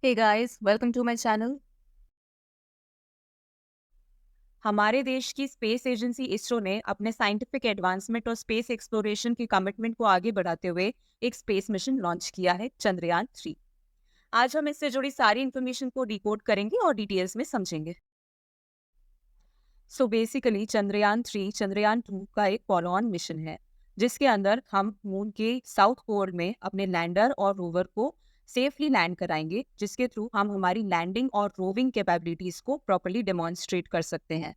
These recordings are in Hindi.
Hey guys, welcome to my channel. हमारे देश की स्पेस एजेंसी इसरो ने अपने साइंटिफिक एडवांसमेंट और स्पेस एक्सप्लोरेशन की कमिटमेंट को आगे बढ़ाते हुए एक स्पेस मिशन लॉन्च किया है, चंद्रयान 3। आज हम इससे जुड़ी सारी इन्फॉर्मेशन को डिकोड करेंगे और डिटेल्स में समझेंगे। सो बेसिकली चंद्रयान 3 चंद्रयान 2 का एक फॉलो ऑन मिशन है, जिसके अंदर हम मून के साउथ पोल में अपने लैंडर और रोवर को सेफली लैंड कराएंगे, जिसके थ्रू हम हमारी लैंडिंग और रोविंग कैपेबिलिटीज को प्रॉपर्ली डेमोन्स्ट्रेट कर सकते हैं।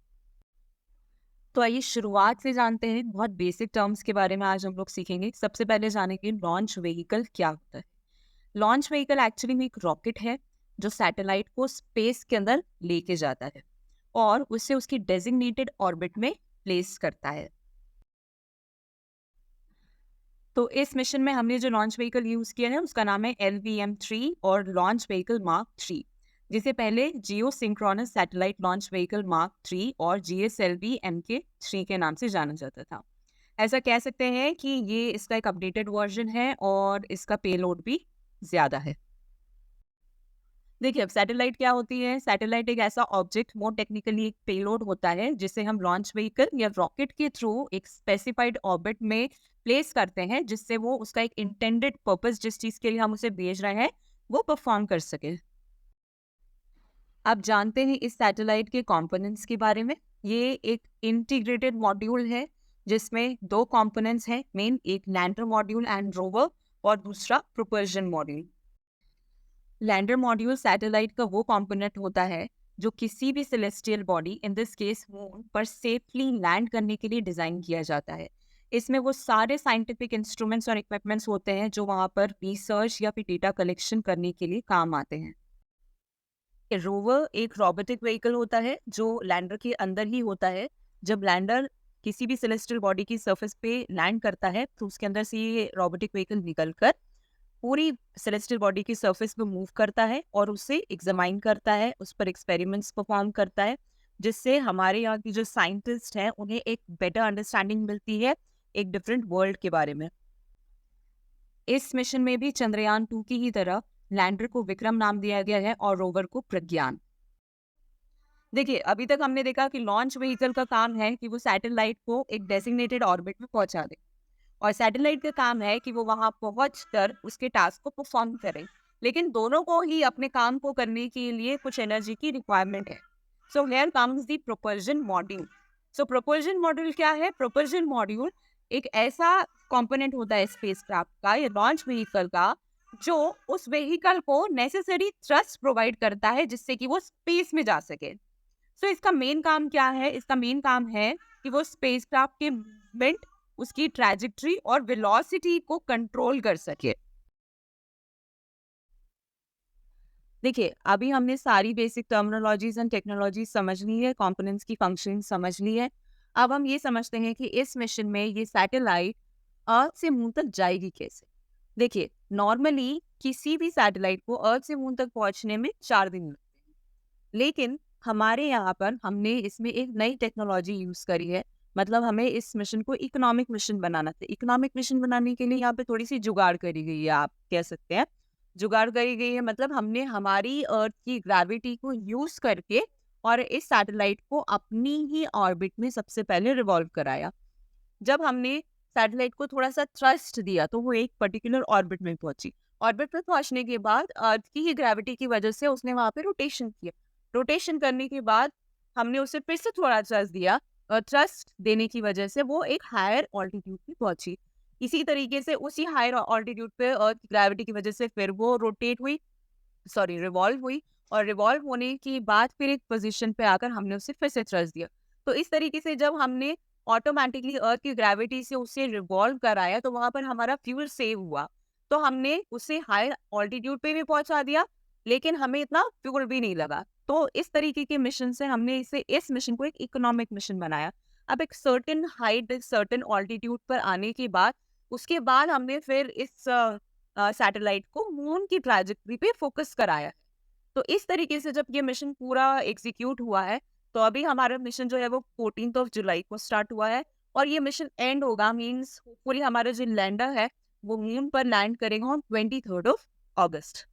तो आइए शुरुआत से जानते हैं, बहुत बेसिक टर्म्स के बारे में आज हम लोग सीखेंगे। सबसे पहले जानेंगे लॉन्च व्हीकल क्या होता है। लॉन्च व्हीकल एक्चुअली में एक रॉकेट है जो सैटेलाइट को स्पेस के अंदर लेके जाता है और उसे उसकी डेजिग्नेटेड ऑर्बिट में प्लेस करता है। तो इस मिशन में हमने जो लॉन्च व्हीकल यूज किया है उसका नाम है LVM-3 और लॉन्च व्हीकल मार्क 3, जिसे पहले geosynchronous satellite launch vehicle mark 3 और GSLV MK3 के नाम से जाना जाता था। ऐसा कह सकते हैं कि ये इसका एक अपडेटेड वर्जन है और इसका पेलोड भी ज्यादा है। देखिए, अब सैटेलाइट क्या होती है। सैटेलाइट एक ऐसा ऑब्जेक्ट, मोर टेक्निकली एक पेलोड होता है, जिसे हम लॉन्च व्हीकल या रॉकेट के थ्रू एक स्पेसिफाइड ऑर्बिट में प्लेस करते हैं, जिससे वो उसका एक इंटेंडेड पर्पस, जिस चीज के लिए हम उसे भेज रहे हैं, वो परफॉर्म कर सके। अब जानते हैं इस सैटेलाइट के कंपोनेंट्स के बारे में। ये एक इंटीग्रेटेड मॉड्यूल है जिसमें दो कंपोनेंट्स हैं मेन, एक लैंडर मॉड्यूल एंड रोवर और दूसरा propulsion module. Lander module satellite का वो कंपोनेंट होता है जो किसी भी celestial body, in this case moon, पर सेफली लैंड करने के लिए डिजाइन किया जाता है। इसमें वो सारे साइंटिफिक इंस्ट्रूमेंट्स और इक्विपमेंट्स होते हैं जो वहां पर रिसर्च या फिर डेटा कलेक्शन करने के लिए काम आते हैं। रोवर एक रोबोटिक व्हीकल होता है जो लैंडर के अंदर ही होता है। जब लैंडर किसी भी सेलेस्टियल बॉडी की सरफेस पे लैंड करता है तो उसके अंदर से ये रोबोटिक व्हीकल निकलकर पूरी सेलेस्टियल बॉडी की सरफेस पे मूव करता है और उसे एग्जामाइन करता है, उस पर एक्सपेरिमेंट्स परफॉर्म करता है, जिससे हमारे यहाँ की जो साइंटिस्ट हैं उन्हें एक बेटर अंडरस्टैंडिंग मिलती है एक डिफरेंट वर्ल्ड के बारे में। इस मिशन में भी चंद्रयान 2 की ही तरह लैंडर को विक्रम नाम दिया गया है और रोवर को प्रज्ञान। देखिए, अभी तक हमने देखा कि लॉन्च व्हीकल का काम है कि वो सैटेलाइट को एक डेजिग्नेटेड ऑर्बिट में पहुंचा दे, और सैटेलाइट का काम है कि वो वहां पहुंचकर उसके टास्क को परफॉर्म करे। लेकिन दोनों को ही अपने काम को करने के लिए कुछ एनर्जी की रिक्वायरमेंट है। So here comes the propulsion module. So propulsion module क्या है? प्रोपल्शन मॉड्यूल एक ऐसा कंपोनेंट होता है स्पेसक्राफ्ट का या लॉन्च व्हीकल का, जो उस व्हीकल को नेसेसरी थ्रस्ट प्रोवाइड करता है जिससे कि वो स्पेस में जा सके। सो इसका मेन काम क्या है? इसका मेन काम है कि वो स्पेसक्राफ्ट के मूवमेंट, उसकी ट्रैजेक्टरी और वेलोसिटी को कंट्रोल कर सके। देखिए, अभी हमने सारी बेसिक टर्मिनोलॉजीज एंड टेक्नोलॉजी समझ ली है, कंपोनेंट्स की फंक्शन समझ ली है। अब हम ये समझते हैं कि इस मिशन में ये सैटेलाइट अर्थ से मून तक जाएगी कैसे। देखिए, नॉर्मली किसी भी सैटेलाइट को अर्थ से मून तक पहुंचने में 4 दिन लगते हैं, लेकिन हमारे यहाँ पर हमने इसमें एक नई टेक्नोलॉजी यूज करी है। मतलब हमें इस मिशन को इकोनॉमिक मिशन बनाना था। इकोनॉमिक मिशन बनाने के लिए यहाँ पे थोड़ी सी जुगाड़ करी गई है, आप कह सकते हैं। जुगाड़ करी गई है मतलब हमने हमारी अर्थ की ग्रेविटी को यूज करके और इस सैटेलाइट को अपनी ही ऑर्बिट में सबसे पहले रिवॉल्व कराया। जब हमने सैटेलाइट को थोड़ा सा थ्रस्ट दिया तो वो एक पर्टिकुलर ऑर्बिट में पहुंची। ऑर्बिट में पहुंचने के बाद अर्थ की ही ग्रेविटी की वजह से उसने वहां पे रोटेशन किया। रोटेशन करने के बाद हमने उसे फिर से थोड़ा थ्रस्ट दिया, और थ्रस्ट देने की वजह से वो एक हायर ऑल्टीट्यूड पे पहुंची। इसी तरीके से उसी हायर ऑल्टीट्यूड पे अर्थ की ग्रेविटी की वजह से फिर वो रोटेट हुई, सॉरी रिवॉल्व हुई, और रिवॉल्व होने के बाद फिर एक पोजीशन पे आकर हमने उसे फिर से थ्रस्ट दिया। तो इस तरीके से जब हमने ऑटोमेटिकली अर्थ की ग्रेविटी से उसे रिवॉल्व कराया तो वहां पर हमारा फ्यूल सेव हुआ। तो हमने उसे हायर ऑल्टीट्यूड पे भी पहुंचा दिया, लेकिन हमें इतना फ्यूल भी नहीं लगा। तो इस तरीके के मिशन से हमने इस मिशन को एक इकोनॉमिक मिशन बनाया। अब एक सर्टेन हाइट, एक सर्टेन ऑल्टीट्यूड पर आने के बाद उसके बाद हमने फिर इस सैटेलाइट को मून की ट्रैजेक्टरी पे फोकस कराया है। तो इस तरीके से जब ये मिशन पूरा एग्जीक्यूट हुआ है, तो अभी हमारा मिशन जो है वो 14 जुलाई को स्टार्ट हुआ है, और ये मिशन एंड होगा, मीन्स होपफुली हमारा जो लैंडर है वो मून पर लैंड करेगा ऑन 23 अगस्त।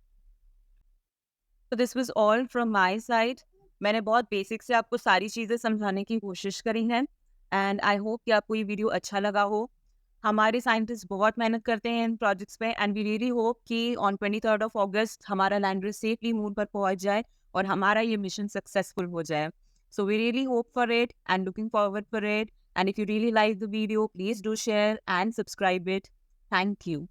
तो this was all from my side. मैंने बहुत बेसिक से आपको सारी चीज़ें समझाने की कोशिश करी है एंड आई होप कि आपको ये वीडियो अच्छा लगा हो। हमारे साइंटिस्ट बहुत मेहनत करते हैं इन प्रोजेक्ट्स पे एंड वी रियली होप कि ऑन 23rd ऑफ अगस्त हमारा लैंडर सेफली मून पर पहुंच जाए और हमारा ये मिशन सक्सेसफुल हो जाए। So we really hope for it and looking forward for it, and if you really like the video please do share and subscribe it. Thank you.